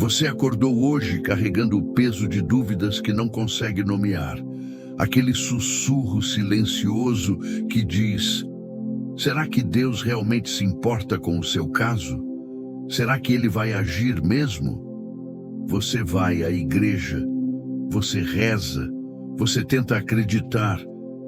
Você acordou hoje carregando o peso de dúvidas que não consegue nomear. Aquele sussurro silencioso que diz: será que Deus realmente se importa com o seu caso? Será que ele vai agir mesmo? Você vai à igreja, você reza, você tenta acreditar,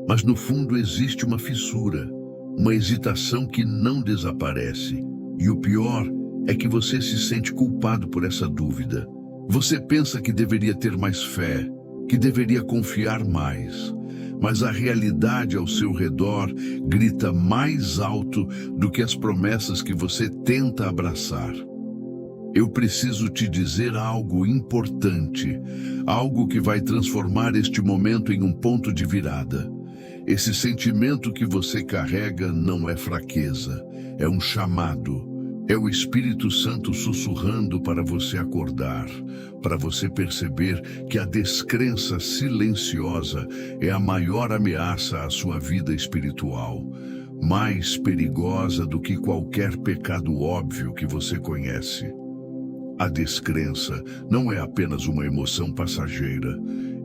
mas no fundo existe uma fissura, uma hesitação que não desaparece. E o pior é que você se sente culpado por essa dúvida. Você pensa que deveria ter mais fé, que deveria confiar mais, mas a realidade ao seu redor grita mais alto do que as promessas que você tenta abraçar. Eu preciso te dizer algo importante, algo que vai transformar este momento em um ponto de virada. Esse sentimento que você carrega não é fraqueza, é um chamado. É o Espírito Santo sussurrando para você acordar, para você perceber que a descrença silenciosa é a maior ameaça à sua vida espiritual, mais perigosa do que qualquer pecado óbvio que você conhece. A descrença não é apenas uma emoção passageira,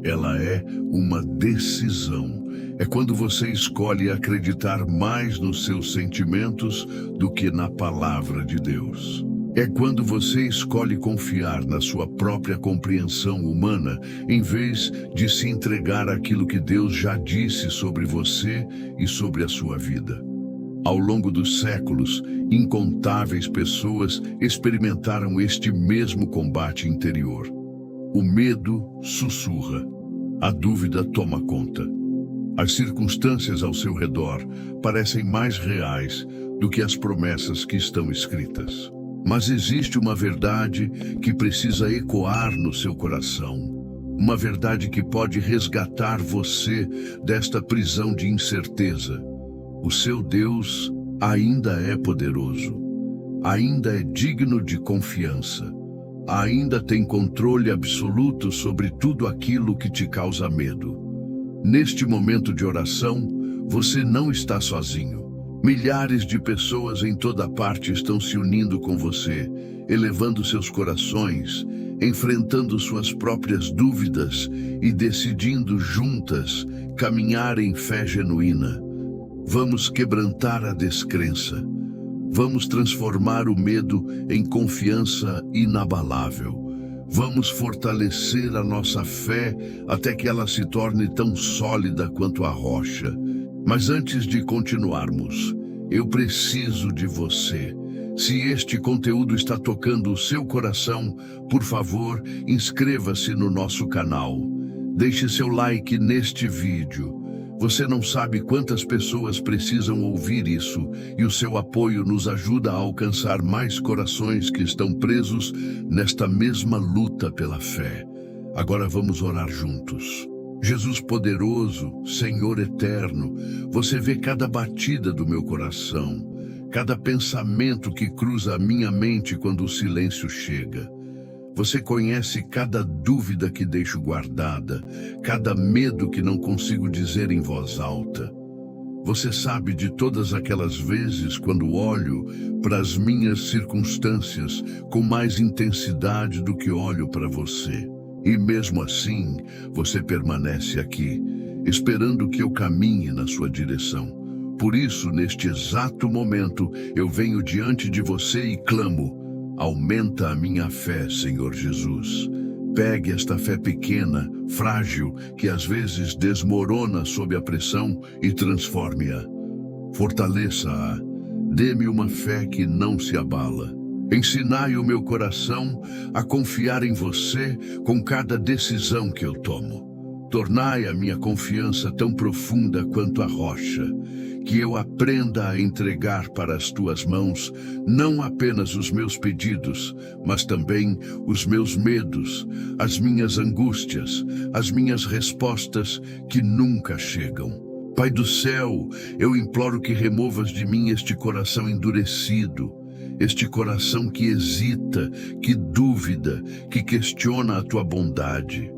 ela é uma decisão. É quando você escolhe acreditar mais nos seus sentimentos do que na palavra de Deus. É quando você escolhe confiar na sua própria compreensão humana, em vez de se entregar àquilo que Deus já disse sobre você e sobre a sua vida. Ao longo dos séculos, incontáveis pessoas experimentaram este mesmo combate interior. O medo sussurra, a dúvida toma conta. As circunstâncias ao seu redor parecem mais reais do que as promessas que estão escritas. Mas existe uma verdade que precisa ecoar no seu coração. Uma verdade que pode resgatar você desta prisão de incerteza. O seu Deus ainda é poderoso, ainda é digno de confiança, ainda tem controle absoluto sobre tudo aquilo que te causa medo. Neste momento de oração, você não está sozinho. Milhares de pessoas em toda parte estão se unindo com você, elevando seus corações, enfrentando suas próprias dúvidas e decidindo juntas caminhar em fé genuína. Vamos quebrantar a descrença. Vamos transformar o medo em confiança inabalável. Vamos fortalecer a nossa fé até que ela se torne tão sólida quanto a rocha. Mas antes de continuarmos, eu preciso de você. Se este conteúdo está tocando o seu coração, por favor, inscreva-se no nosso canal. Deixe seu like neste vídeo. Você não sabe quantas pessoas precisam ouvir isso, e o seu apoio nos ajuda a alcançar mais corações que estão presos nesta mesma luta pela fé. Agora vamos orar juntos. Jesus poderoso, Senhor eterno, você vê cada batida do meu coração, cada pensamento que cruza a minha mente quando o silêncio chega. Você conhece cada dúvida que deixo guardada, cada medo que não consigo dizer em voz alta. Você sabe de todas aquelas vezes quando olho para as minhas circunstâncias com mais intensidade do que olho para você. E mesmo assim, você permanece aqui, esperando que eu caminhe na sua direção. Por isso, neste exato momento, eu venho diante de você e clamo: aumenta a minha fé, Senhor Jesus. Pegue esta fé pequena, frágil, que às vezes desmorona sob a pressão e transforme-a. Fortaleça-a. Dê-me uma fé que não se abala. Ensinai o meu coração a confiar em você com cada decisão que eu tomo. Tornai a minha confiança tão profunda quanto a rocha, que eu aprenda a entregar para as tuas mãos não apenas os meus pedidos, mas também os meus medos, as minhas angústias, as minhas respostas que nunca chegam. Pai do céu, eu imploro que removas de mim este coração endurecido, este coração que hesita, que duvida, que questiona a tua bondade.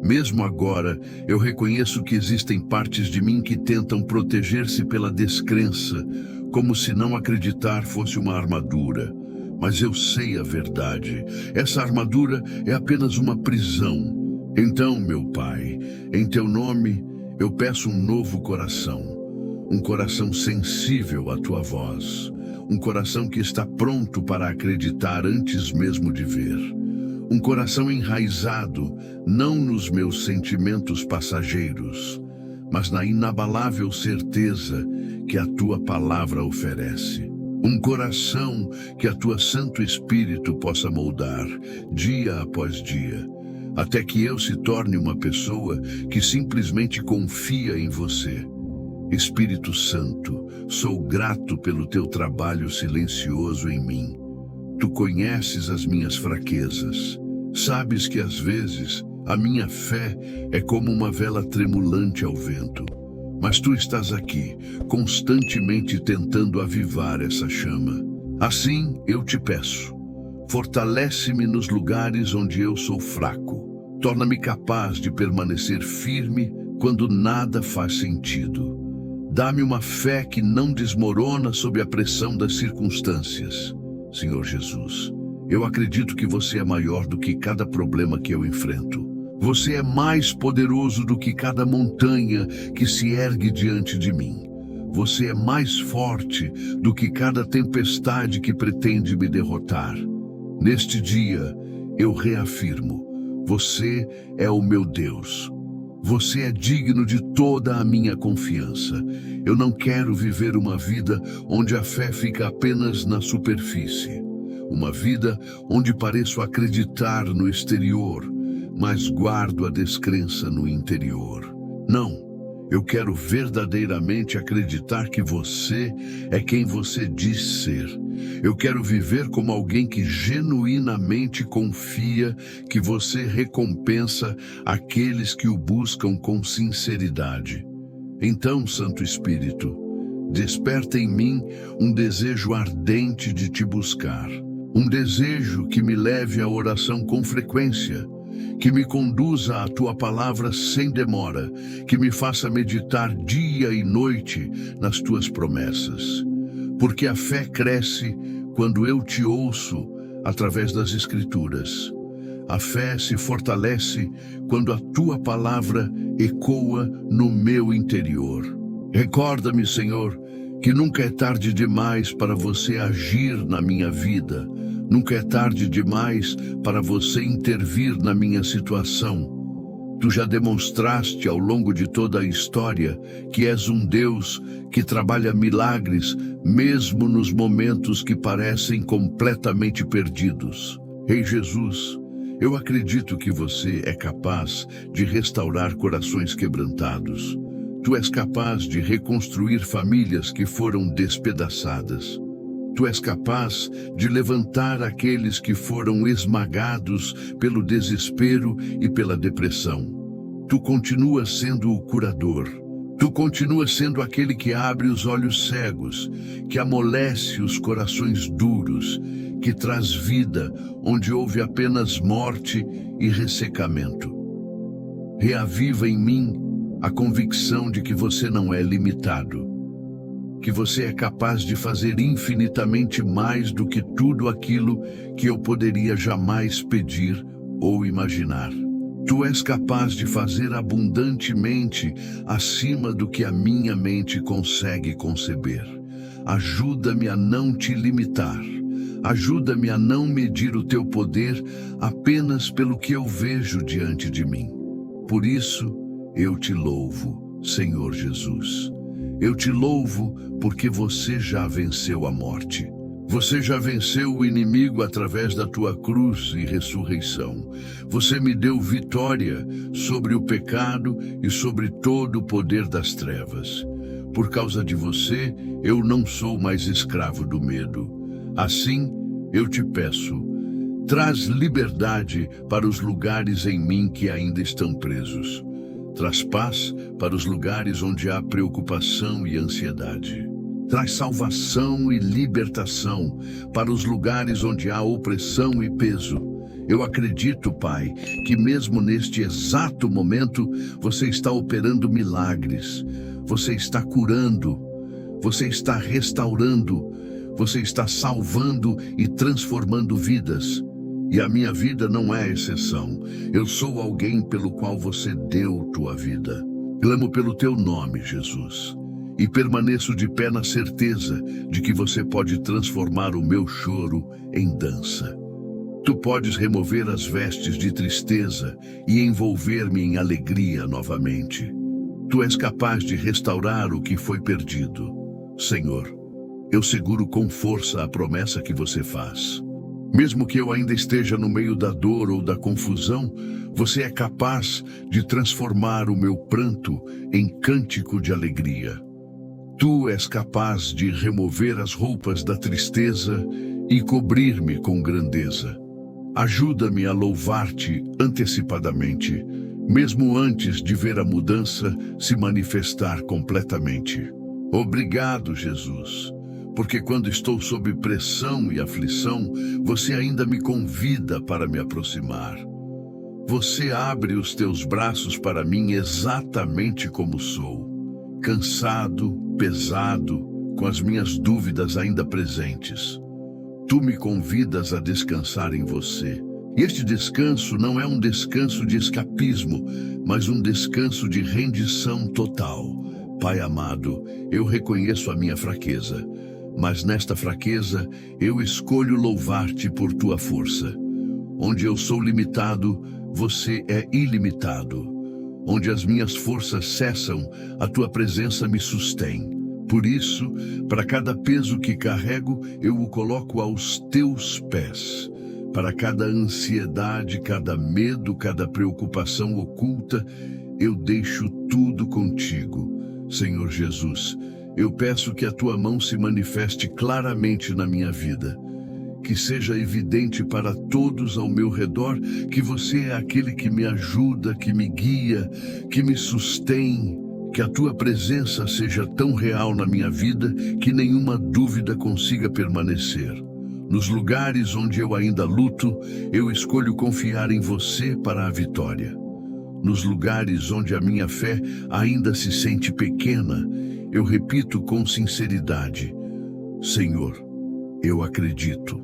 Mesmo agora, eu reconheço que existem partes de mim que tentam proteger-se pela descrença, como se não acreditar fosse uma armadura. mas eu sei a verdade. Essa armadura é apenas uma prisão. Então, meu Pai, em teu nome, eu peço um novo coração, um coração sensível à tua voz, um coração que está pronto para acreditar antes mesmo de ver, um coração enraizado não nos meus sentimentos passageiros, mas na inabalável certeza que a tua palavra oferece. Um coração que a tua Santo Espírito possa moldar dia após dia, até que eu se torne uma pessoa que simplesmente confia em você. Espírito Santo, sou grato pelo teu trabalho silencioso em mim. Tu conheces as minhas fraquezas. Sabes que às vezes a minha fé é como uma vela tremulante ao vento. Mas tu estás aqui, constantemente tentando avivar essa chama. Assim eu te peço, fortalece-me nos lugares onde eu sou fraco. Torna-me capaz de permanecer firme quando nada faz sentido. Dá-me uma fé que não desmorona sob a pressão das circunstâncias. Senhor Jesus, eu acredito que você é maior do que cada problema que eu enfrento. Você é mais poderoso do que cada montanha que se ergue diante de mim. Você é mais forte do que cada tempestade que pretende me derrotar. Neste dia, eu reafirmo, você é o meu Deus. Você é digno de toda a minha confiança. Eu não quero viver uma vida onde a fé fica apenas na superfície. Uma vida onde pareço acreditar no exterior, mas guardo a descrença no interior. Não, eu quero verdadeiramente acreditar que você é quem você diz ser. Eu quero viver como alguém que genuinamente confia que você recompensa aqueles que o buscam com sinceridade. Então, Santo Espírito, desperta em mim um desejo ardente de te buscar. Um desejo que me leve à oração com frequência, que me conduza à tua palavra sem demora, que me faça meditar dia e noite nas tuas promessas. Porque a fé cresce quando eu te ouço através das Escrituras. A fé se fortalece quando a tua palavra ecoa no meu interior. Recorda-me, Senhor, que nunca é tarde demais para você agir na minha vida. Nunca é tarde demais para você intervir na minha situação. Tu já demonstraste ao longo de toda a história que és um Deus que trabalha milagres, mesmo nos momentos que parecem completamente perdidos. Rei Jesus, eu acredito que você é capaz de restaurar corações quebrantados. Tu és capaz de reconstruir famílias que foram despedaçadas. Tu és capaz de levantar aqueles que foram esmagados pelo desespero e pela depressão. Tu continuas sendo o curador. Tu continuas sendo aquele que abre os olhos cegos, que amolece os corações duros, que traz vida onde houve apenas morte e ressecamento. Reaviva em mim a convicção de que você não é limitado, que você é capaz de fazer infinitamente mais do que tudo aquilo que eu poderia jamais pedir ou imaginar. Tu és capaz de fazer abundantemente acima do que a minha mente consegue conceber. Ajuda-me a não te limitar. Ajuda-me a não medir o teu poder apenas pelo que eu vejo diante de mim. Por isso, eu te louvo, Senhor Jesus. Eu te louvo porque você já venceu a morte. Você já venceu o inimigo através da tua cruz e ressurreição. Você me deu vitória sobre o pecado e sobre todo o poder das trevas. Por causa de você, eu não sou mais escravo do medo. Assim, eu te peço, traz liberdade para os lugares em mim que ainda estão presos. Traz paz para os lugares onde há preocupação e ansiedade. Traz salvação e libertação para os lugares onde há opressão e peso. Eu acredito, Pai, que mesmo neste exato momento, você está operando milagres. Você está curando. Você está restaurando. Você está salvando e transformando vidas. E a minha vida não é exceção. Eu sou alguém pelo qual você deu tua vida. Clamo pelo teu nome, Jesus, e permaneço de pé na certeza de que você pode transformar o meu choro em dança. Tu podes remover as vestes de tristeza e envolver-me em alegria novamente. Tu és capaz de restaurar o que foi perdido. Senhor, eu seguro com força a promessa que você faz. Mesmo que eu ainda esteja no meio da dor ou da confusão, você é capaz de transformar o meu pranto em cântico de alegria. Tu és capaz de remover as roupas da tristeza e cobrir-me com grandeza. Ajuda-me a louvar-te antecipadamente, mesmo antes de ver a mudança se manifestar completamente. Obrigado, Jesus, porque quando estou sob pressão e aflição, você ainda me convida para me aproximar. Você abre os teus braços para mim exatamente como sou, cansado, pesado, com as minhas dúvidas ainda presentes. Tu me convidas a descansar em você. E este descanso não é um descanso de escapismo, mas um descanso de rendição total. Pai amado, eu reconheço a minha fraqueza, mas nesta fraqueza eu escolho louvar-te por tua força. Onde eu sou limitado, você é ilimitado. Onde as minhas forças cessam, a tua presença me sustém. Por isso, para cada peso que carrego, eu o coloco aos teus pés. Para cada ansiedade, cada medo, cada preocupação oculta, eu deixo tudo contigo. Senhor Jesus, eu peço que a tua mão se manifeste claramente na minha vida. Que seja evidente para todos ao meu redor que você é aquele que me ajuda, que me guia, que me sustém. Que a tua presença seja tão real na minha vida que nenhuma dúvida consiga permanecer. Nos lugares onde eu ainda luto, eu escolho confiar em você para a vitória. Nos lugares onde a minha fé ainda se sente pequena, eu repito com sinceridade: Senhor, eu acredito.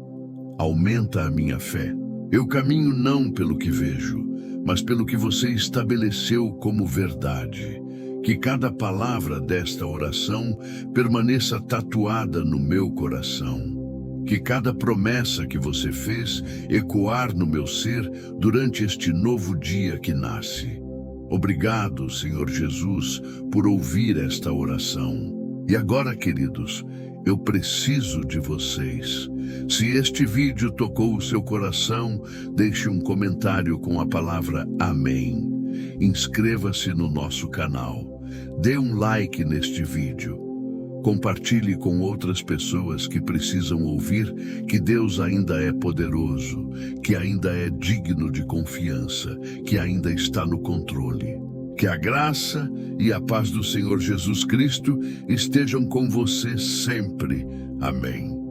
Aumenta a minha fé. Eu caminho não pelo que vejo, mas pelo que você estabeleceu como verdade. Que cada palavra desta oração permaneça tatuada no meu coração. Que cada promessa que você fez ecoar no meu ser durante este novo dia que nasce. Obrigado, Senhor Jesus, por ouvir esta oração. E agora, queridos, eu preciso de vocês. Se este vídeo tocou o seu coração, deixe um comentário com a palavra amém. Inscreva-se no nosso canal. Dê um like neste vídeo. Compartilhe com outras pessoas que precisam ouvir que Deus ainda é poderoso, que ainda é digno de confiança, que ainda está no controle. Que a graça e a paz do Senhor Jesus Cristo estejam com você sempre. Amém.